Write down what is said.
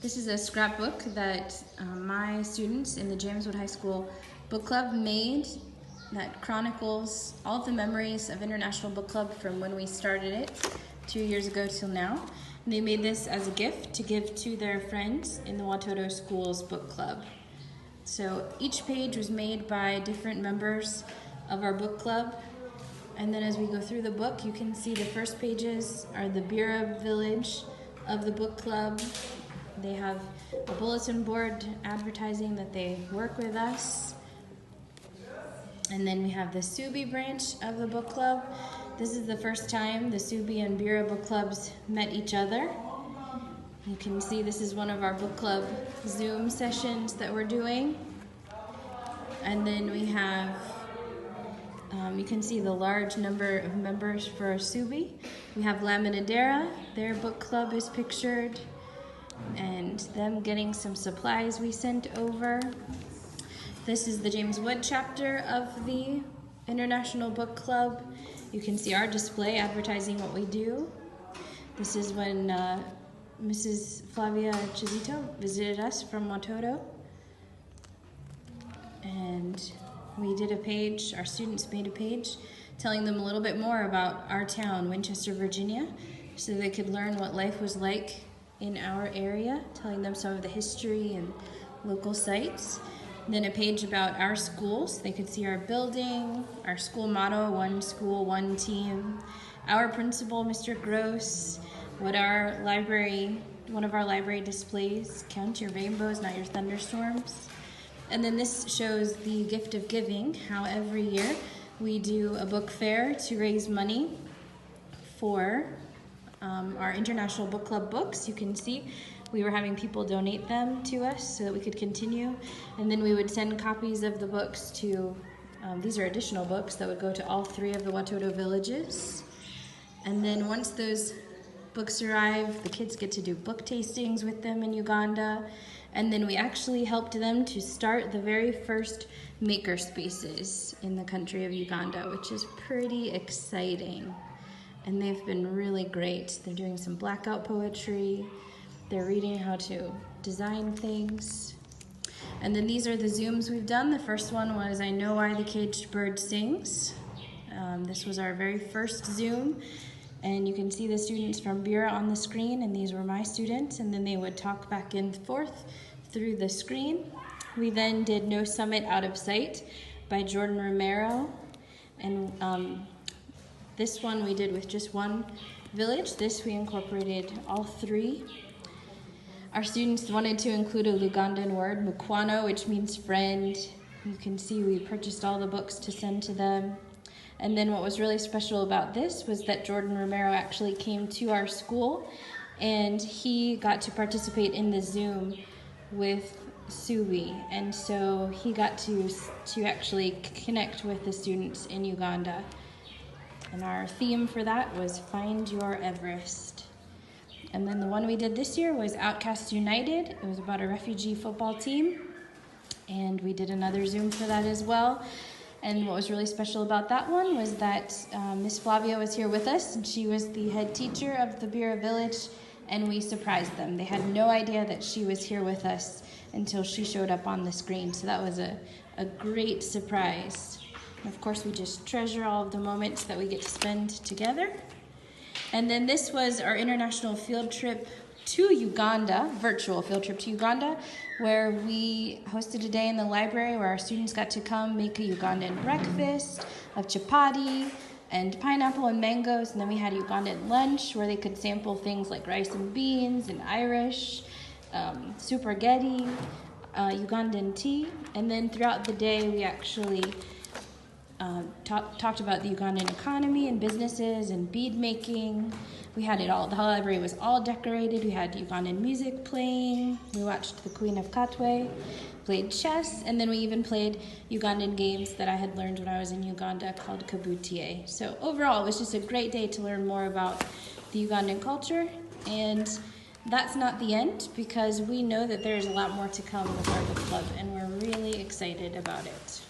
This is a scrapbook that my students in the James Wood High School Book Club made that chronicles all of the memories of International Book Club from when we started it 2 years ago till now. And they made this as a gift to give to their friends in the Watoto School's book club. So each page was made by different members of our book club. And then as we go through the book, you can see the first pages are the Bira village of the book club. They have a bulletin board advertising that they work with us. And then we have the Subi branch of the book club. This is the first time the Subi and Bira book clubs met each other. You can see this is one of our book club Zoom sessions that we're doing. And then we have, you can see the large number of members for Subi. We have La Minadera, their book club is pictured, and them getting some supplies we sent over. This is the James Wood chapter of the International Book Club. You can see our display advertising what we do. This is when Mrs. Flavia Chizito visited us from Watoto. And we did a page, our students made a page telling them a little bit more about our town, Winchester, Virginia, so they could learn what life was like in our area, telling them some of the history and local sites. And then a page about our schools. They could see our building, our school motto, one school, one team, our principal, Mr. Gross, what our library, one of our library displays, count your rainbows, not your thunderstorms. And then this shows the gift of giving, how every year we do a book fair to raise money for our International Book Club books. You can see we were having people donate them to us so that we could continue. And then we would send copies of the books to, these are additional books that would go to all 3 of the Watoto villages. And then once those books arrive, the kids get to do book tastings with them in Uganda. And then we actually helped them to start the very first maker spaces in the country of Uganda, which is pretty exciting. And they've been really great. They're doing some blackout poetry. They're reading how to design things. And then these are the Zooms we've done. The first one was I Know Why the Caged Bird Sings. This was our very first Zoom. And you can see the students from Bira on the screen, and these were my students, and then they would talk back and forth through the screen. We then did No Summit Out of Sight by Jordan Romero. And this one we did with just one village. This we incorporated all 3. Our students wanted to include a Lugandan word, mukwano, which means friend. You can see we purchased all the books to send to them. And then what was really special about this was that Jordan Romero actually came to our school and he got to participate in the Zoom with Subi. And so he got to actually connect with the students in Uganda. And our theme for that was Find Your Everest. And then the one we did this year was Outcasts United. It was about a refugee football team. And we did another Zoom for that as well. And what was really special about that one was that Miss Flavia was here with us, and she was the head teacher of the Bira village, and we surprised them. They had no idea that she was here with us until she showed up on the screen. So that was a great surprise. And of course, we just treasure all of the moments that we get to spend together. And then this was our international field trip to Uganda, virtual field trip to Uganda, where we hosted a day in the library where our students got to come make a Ugandan breakfast of chapati and pineapple and mangoes, and then we had a Ugandan lunch where they could sample things like rice and beans and Irish, supergeti, Ugandan tea, and then throughout the day we actually talked about the Ugandan economy and businesses and bead making. We had it all. The whole library was all decorated. We had Ugandan music playing. We watched the Queen of Katwe, played chess, and then we even played Ugandan games that I had learned when I was in Uganda called kabutie. So overall, it was just a great day to learn more about the Ugandan culture. And that's not the end, because we know that there's a lot more to come with our book club, and we're really excited about it.